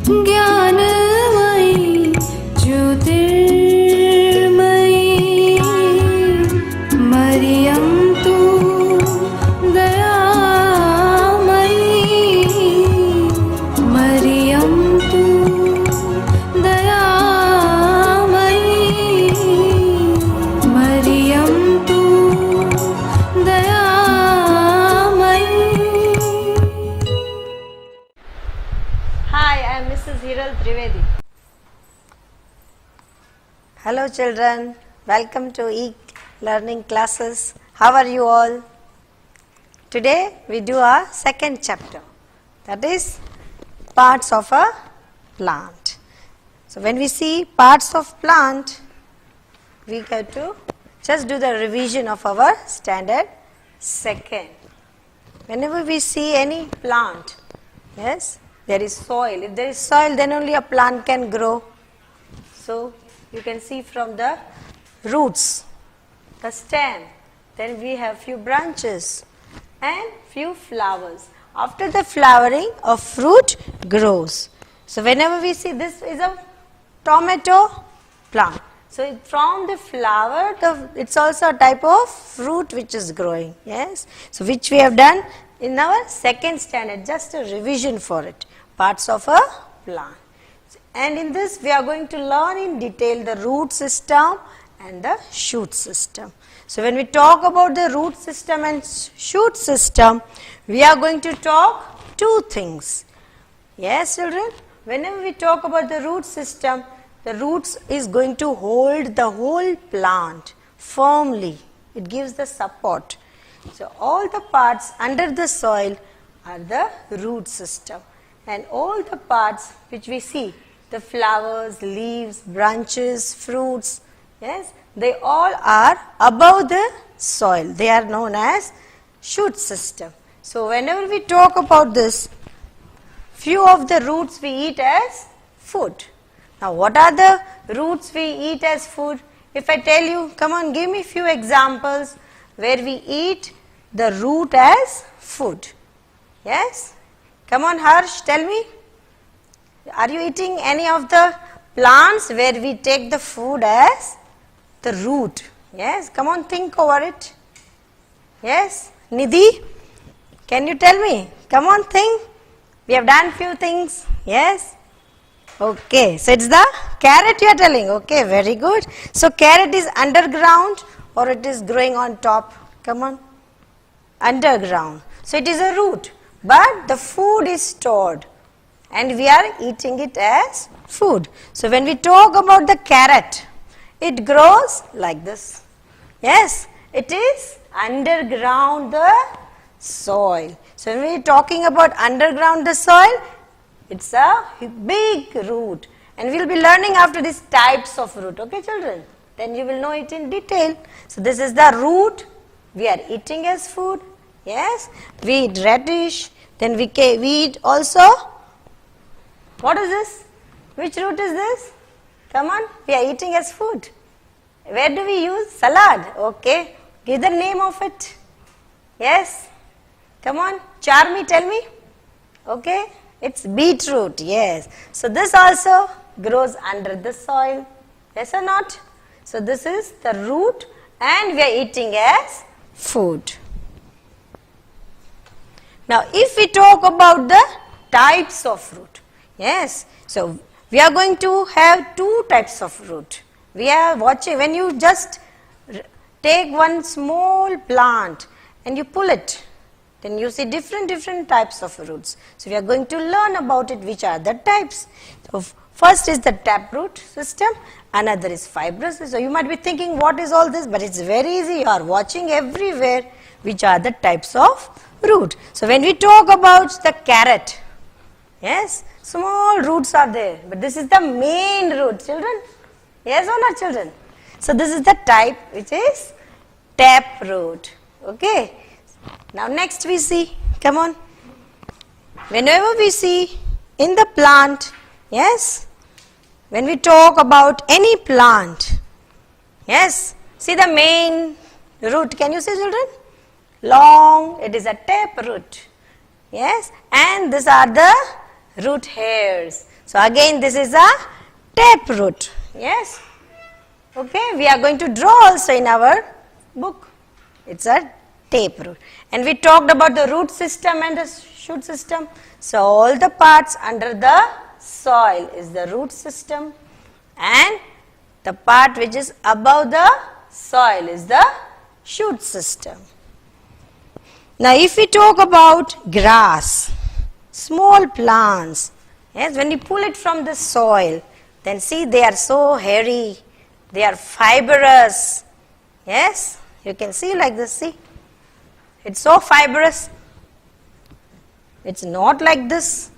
ज्ञानमयी ज्योतिर्मयी मरियं तु दयामयी मरियं तु दयामयी मरियं तु दयामयी. Hi, I am Mrs. Hiral Trivedi. Hello children, welcome to e-learning classes. How are you all? Today we do our second chapter, that is parts of a plant. So when we see parts of plant, we have to just do the revision of our standard second. Whenever we see any plant, yes, there is soil. If there is soil, then only a plant can grow. So you can see from the roots, the stem, then we have few branches and few flowers. After the flowering, a fruit grows. So whenever we see, this is a tomato plant. So from the flower, it's also a type of fruit which is growing. Yes. So which we have done in our second standard, just a revision for it. Parts of a plant. And in this we are going to learn in detail the root system and the shoot system. So when we talk about the root system and shoot system, we are going to talk two things. Yes children, whenever we talk about the root system, the roots is going to hold the whole plant firmly. It gives the support. So all the parts under the soil are the root system. And all the parts which we see, the flowers, leaves, branches, fruits, yes, they all are above the soil. They are known as shoot system. So whenever we talk about this, few of the roots we eat as food. Now what are the roots we eat as food? If I tell you, come on, give me few examples where we eat the root as food. Yes? Come on Harsh, tell me. Are you eating any of the plants where we take the food as the root? Yes, come on, think over it. Yes, Nidhi, can you tell me? Come on, think. We have done few things. Yes. Okay, so it's the carrot you are telling. Okay, very good. So carrot is underground or it is growing on top? Come on. Underground. So it is a root. But the food is stored and we are eating it as food. So when we talk about the carrot, it grows like this. Yes, it is underground the soil. So when we are talking about underground the soil, it's a big root. And we will be learning after these types of root. Okay children? Then you will know it in detail. So this is the root we are eating as food. Yes, we eat radish, then we eat also, what is this? Which root is this? Come on, we are eating as food. Where do we use? Salad. Okay, give the name of it. Yes, come on, Charmi, tell me. Okay, it's beetroot. Yes, so this also grows under the soil. Yes or not? So this is the root and we are eating as food. Now, if we talk about the types of root, yes, so we are going to have two types of root. We are watching, when you just take one small plant and you pull it, then you see different types of roots. So we are going to learn about it, which are the types. So first is the taproot system, another is fibrous. So you might be thinking, what is all this? But it's very easy. You are watching everywhere, which are the types of root. So when we talk about the carrot, yes, small roots are there, but this is the main root, children. Yes or not children? So this is the type which is taproot. Okay. Now next we see, come on. Whenever we see in the plant, yes, when we talk about any plant, yes, see the main root. Can you see children? Long, it is a taproot. Yes, and these are the root hairs. So again this is a taproot. Yes. Okay, we are going to draw also in our book. It's a taproot. And we talked about the root system and the shoot system. So all the parts under the soil is the root system, and the part which is above the soil is the shoot system. Now if we talk about grass, small plants, yes, when you pull it from the soil, then see they are so hairy, they are fibrous. Yes, you can see like this, see. It's so fibrous. It's not like this.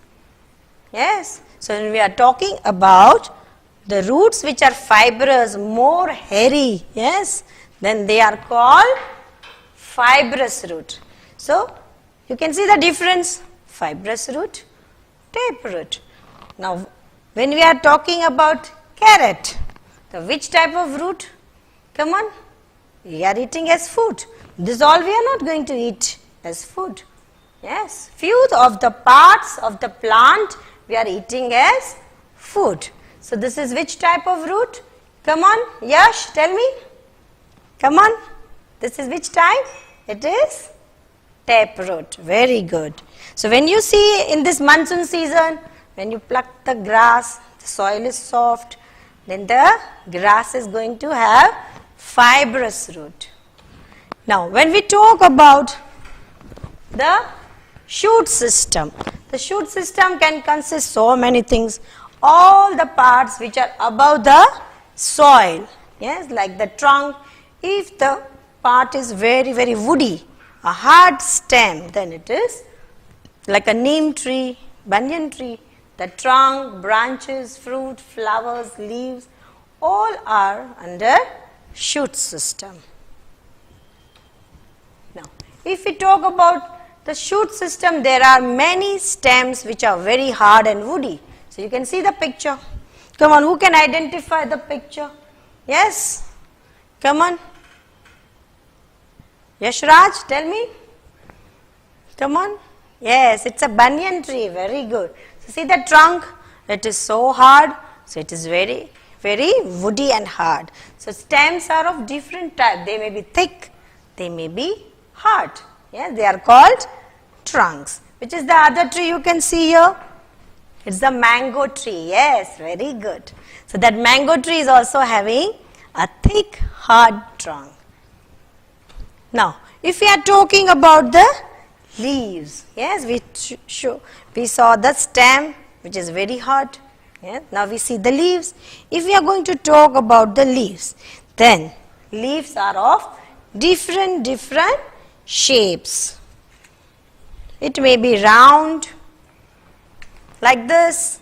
Yes. So when we are talking about the roots which are fibrous, more hairy, yes, then they are called fibrous root. So you can see the difference, fibrous root, taproot. Now when we are talking about carrot, the which type of root? Come on, we are eating as food. This all we are not going to eat as food. Yes, few of the parts of the plant we are eating as food. So this is which type of root? Come on, Yash, tell me. Come on, this is which type? It is taproot. Very good. So when you see in this monsoon season, when you pluck the grass, the soil is soft, then the grass is going to have fibrous root. Now when we talk about the shoot system, the shoot system can consist so many things. All the parts which are above the soil, yes, like the trunk. If the part is very, very woody, a hard stem, then it is like a neem tree, banyan tree. The trunk, branches, fruit, flowers, leaves, all are under shoot system. Now, if we talk about the shoot system, there are many stems which are very hard and woody. So you can see the picture. Come on, who can identify the picture? Yes? Come on. Yashraj, tell me. Come on. Yes, it's a banyan tree. Very good. So see the trunk? It is so hard. So it is very, very woody and hard. So stems are of different type. They may be thick. They may be hard. Yes, they are called trunks. Which is the other tree you can see here? It's the mango tree. Yes, very good. So that mango tree is also having a thick, hard trunk. Now, if we are talking about the leaves, yes, we saw the stem which is very hard. Yes, now we see the leaves. If we are going to talk about the leaves, then leaves are of different shapes. It may be round, like this.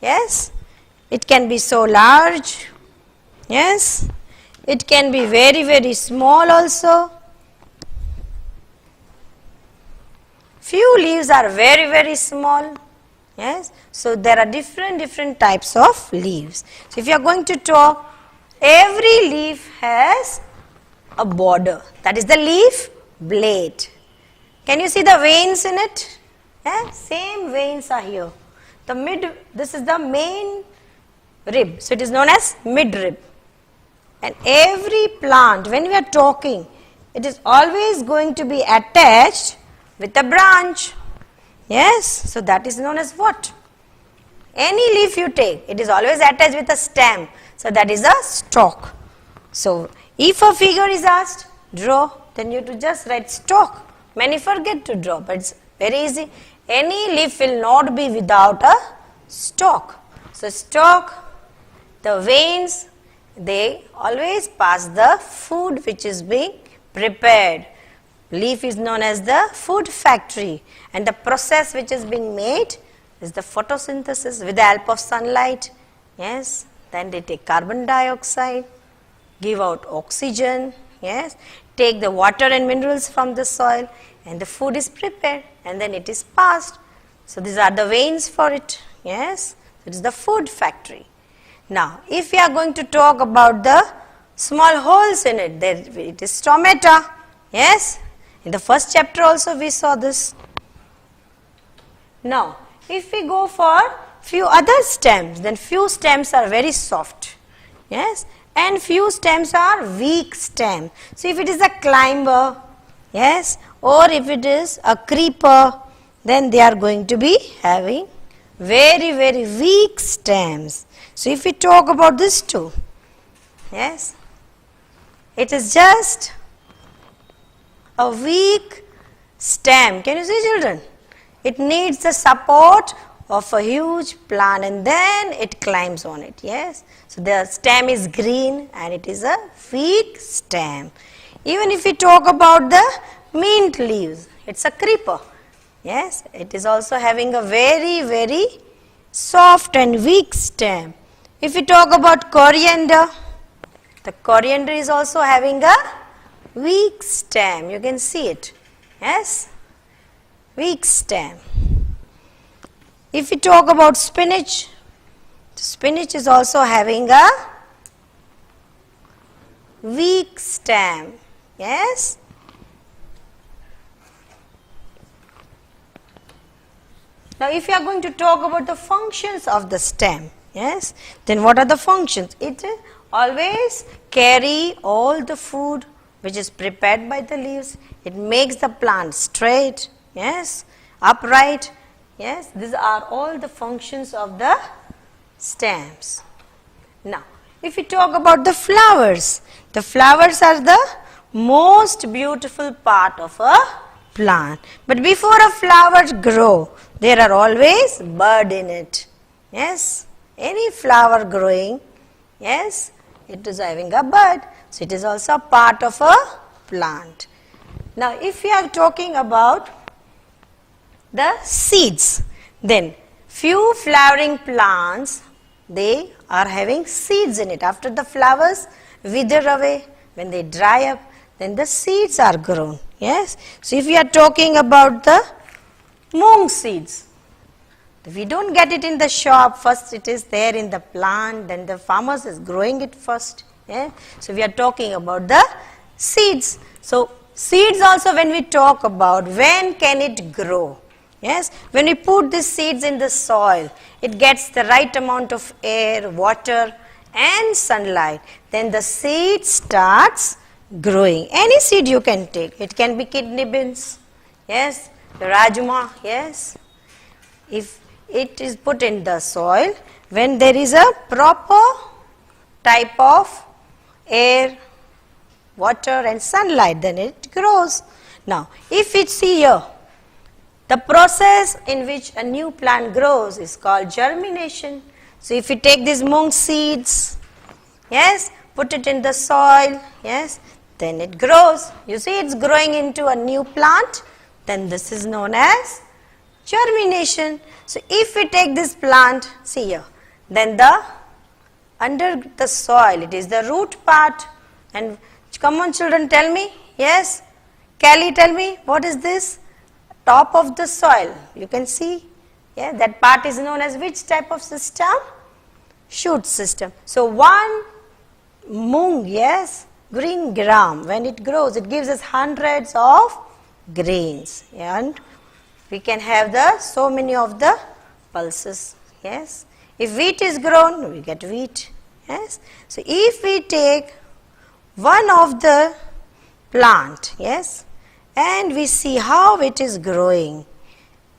Yes, it can be so large. Yes, it can be very, very small also. Few leaves are very, very small. Yes, so there are different types of leaves. So if you are going to talk, every leaf has a border. That is the leaf blade. Can you see the veins in it? Same veins are here. This is the main rib. So it is known as midrib. And every plant, when we are talking, it is always going to be attached with a branch. Yes, so that is known as what? Any leaf you take, it is always attached with a stem. So that is a stalk. So if a figure is asked, draw, then you have to just write stalk. Many forget to draw, but it's very easy. Any leaf will not be without a stalk. So stalk, the veins, they always pass the food which is being prepared. Leaf is known as the food factory, and the process which is being made is the photosynthesis with the help of sunlight. Yes, then they take carbon dioxide, give out oxygen, yes, take the water and minerals from the soil, and the food is prepared, and then it is passed. So these are the veins for it. Yes, it is the food factory. Now, if we are going to talk about the small holes in it, there it is stomata. Yes, in the first chapter also we saw this. Now, if we go for few other stems, then few stems are very soft, yes, and few stems are weak stem. So if it is a climber, yes, or if it is a creeper, then they are going to be having very, very weak stems. So if we talk about this too, yes, it is just a weak stem. Can you see, children? It needs the support of a huge plant and then it climbs on it, yes. So the stem is green and it is a weak stem. Even if we talk about the mint leaves, it's a creeper, yes. It is also having a very, very soft and weak stem. If we talk about coriander, the coriander is also having a weak stem. You can see it, yes, weak stem. If we talk about spinach, the spinach is also having a weak stem, yes. Now if you are going to talk about the functions of the stem, yes, then what are the functions? It always carry all the food which is prepared by the leaves. It makes the plant straight, yes, upright, yes. These are all the functions of the stems. Now if we talk about the flowers are the most beautiful part of a plant. But before a flower grow, there are always bud in it, yes. Any flower growing, yes, it is having a bud. So it is also a part of a plant. Now if we are talking about the seeds, then few flowering plants, they are having seeds in it. After the flowers wither away, when they dry up, then the seeds are grown, yes. So if we are talking about the mung seeds, we don't get it in the shop. First it is there in the plant, then the farmers is growing it first, yeah. So we are talking about the seeds. So seeds also, when we talk about when can it grow, yes, when we put these seeds in the soil, it gets the right amount of air, water and sunlight, then the seed starts growing. Any seed you can take. It can be kidney beans, yes, the rajma, yes. If it is put in the soil, when there is a proper type of air, water and sunlight, then it grows. Now if we see here, the process in which a new plant grows is called germination. So if we take these mung seeds, yes, put it in the soil, yes, then it grows. You see, it's growing into a new plant, then this is known as germination. So if we take this plant, see here, then the under the soil, it is the root part. And come on children, tell me, yes, Kelly, tell me, what is this? Top of the soil, you can see, yeah, that part is known as which type of system? Shoot system. So one mung, yes, green gram, when it grows, it gives us hundreds of grains, and we can have the so many of the pulses, yes. If wheat is grown, we get wheat, yes. So if we take one of the plant, yes, and we see how it is growing,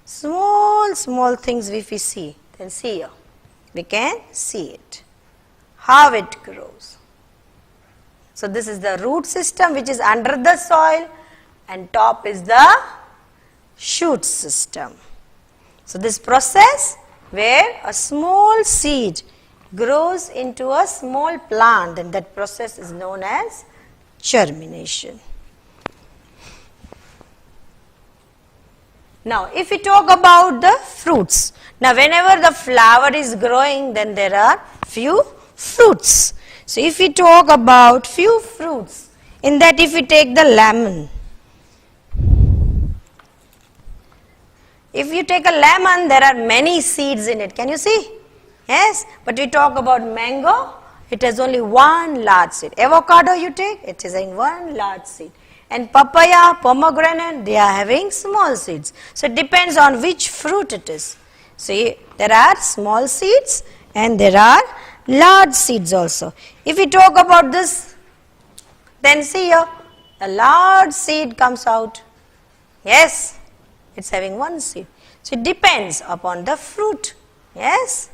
small things if we see, then see here, we can see it, how it grows. So this is the root system which is under the soil, and top is the shoot system. So this process where a small seed grows into a small plant, and that process is known as germination. Now if we talk about the fruits, now whenever the flower is growing, then there are few fruits. So if we talk about few fruits, in that if we take the lemon, if you take a lemon, there are many seeds in it, can you see? Yes, but we talk about mango, it has only one large seed. Avocado you take, it is in one large seed. And papaya, pomegranate, they are having small seeds. So it depends on which fruit it is. See, there are small seeds and there are large seeds also. If we talk about this, then see here, a large seed comes out. Yes, it's having one seed. So it depends upon the fruit. Yes.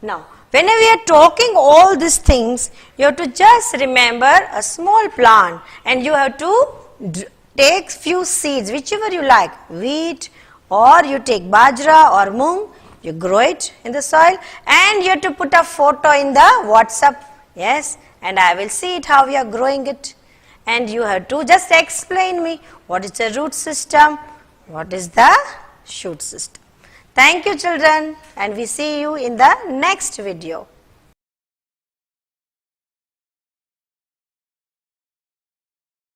Now, whenever we are talking all these things, you have to just remember a small plant and you have to take few seeds, whichever you like, wheat or you take bajra or moong, you grow it in the soil and you have to put a photo in the WhatsApp. Yes, and I will see it how you are growing it. And you have to just explain me what is the root system, what is the shoot system. Thank you children, and we see you in the next video.